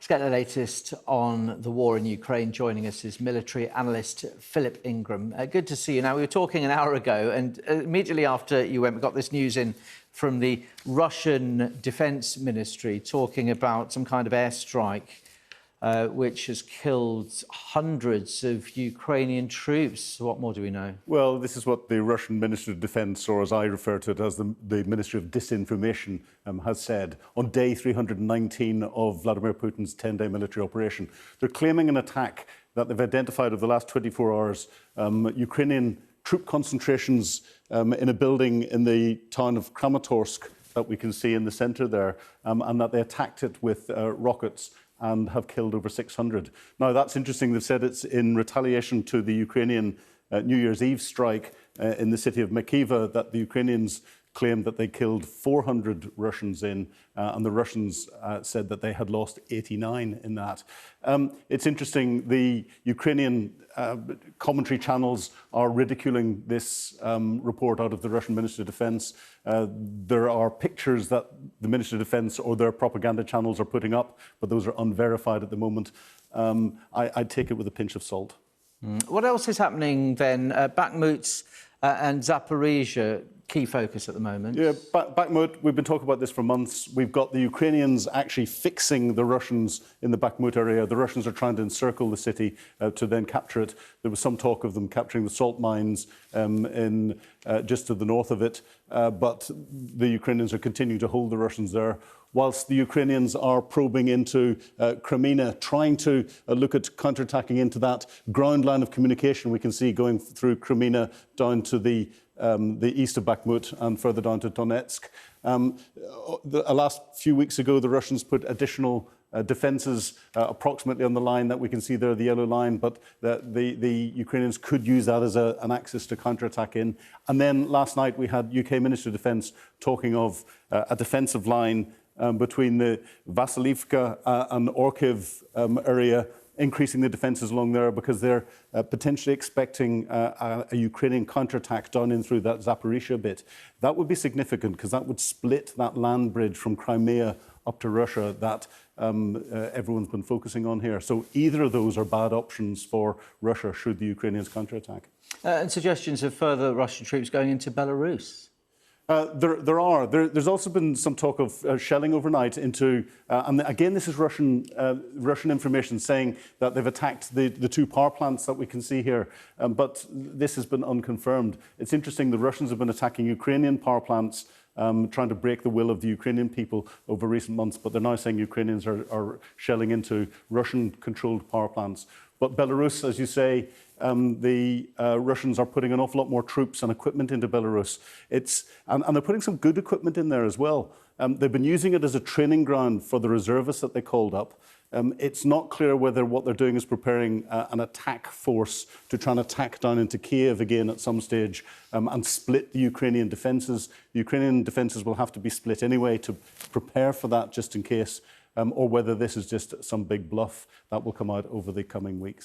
Let's get the latest on the war in Ukraine. Joining us is military analyst Philip Ingram. Good to see you. Now, we were talking an hour ago, and immediately after you went, we got this news in from the Russian Defence Ministry talking about some kind of airstrike which has killed hundreds of Ukrainian troops. What more do we know? Well, this is what the Russian Ministry of Defence, or as I refer to it as the Ministry of Disinformation, has said on day 319 of Vladimir Putin's 10-day military operation. They're claiming an attack that they've identified over the last 24 hours, Ukrainian troop concentrations in a building in the town of Kramatorsk that we can see in the centre there, and that they attacked it with rockets and have killed over 600. Now, that's interesting. They've said it's in retaliation to the Ukrainian New Year's Eve strike in the city of Mykolaiv that the Ukrainians claimed that they killed 400 Russians in, and the Russians said that they had lost 89 in that. It's interesting, the Ukrainian commentary channels are ridiculing this report out of the Russian Ministry of Defence. There are pictures that the Ministry of Defence or their propaganda channels are putting up, but those are unverified at the moment. I'd take it with a pinch of salt. What else is happening then? Bachmut and Zaporizhia, key focus at the moment. Yeah, Bachmut, we've been talking about this for months. We've got the Ukrainians actually fixing the Russians in the Bachmut area. The Russians are trying to encircle the city to then capture it. There was some talk of them capturing the salt mines just to the north of it, but the Ukrainians are continuing to hold the Russians there, whilst the Ukrainians are probing into Crimea, trying to look at counterattacking into that ground line of communication we can see going through Crimea down to the east of Bachmut and further down to Donetsk. The last few weeks ago, the Russians put additional defences approximately on the line that we can see there, the yellow line, but the Ukrainians could use that as an axis to counterattack in. And then last night we had UK Ministry of Defence talking of a defensive line between the Vasilivka and Orkiv area, increasing the defences along there because they're potentially expecting a Ukrainian counterattack down in through that Zaporizhia bit. That would be significant because that would split that land bridge from Crimea up to Russia that everyone's been focusing on here. So either of those are bad options for Russia should the Ukrainians counterattack. And suggestions of further Russian troops going into Belarus? There's also been some talk of shelling overnight into, and again, this is Russian information saying that they've attacked the two power plants that we can see here, but this has been unconfirmed. It's interesting, the Russians have been attacking Ukrainian power plants, trying to break the will of the Ukrainian people over recent months, but they're now saying Ukrainians are shelling into Russian-controlled power plants. But Belarus, as you say, the Russians are putting an awful lot more troops and equipment into Belarus. And they're putting some good equipment in there as well. They've been using it as a training ground for the reservists that they called up. It's not clear whether what they're doing is preparing an attack force to try and attack down into Kiev again at some stage and split the Ukrainian defences. The Ukrainian defences will have to be split anyway to prepare for that just in case, or whether this is just some big bluff that will come out over the coming weeks.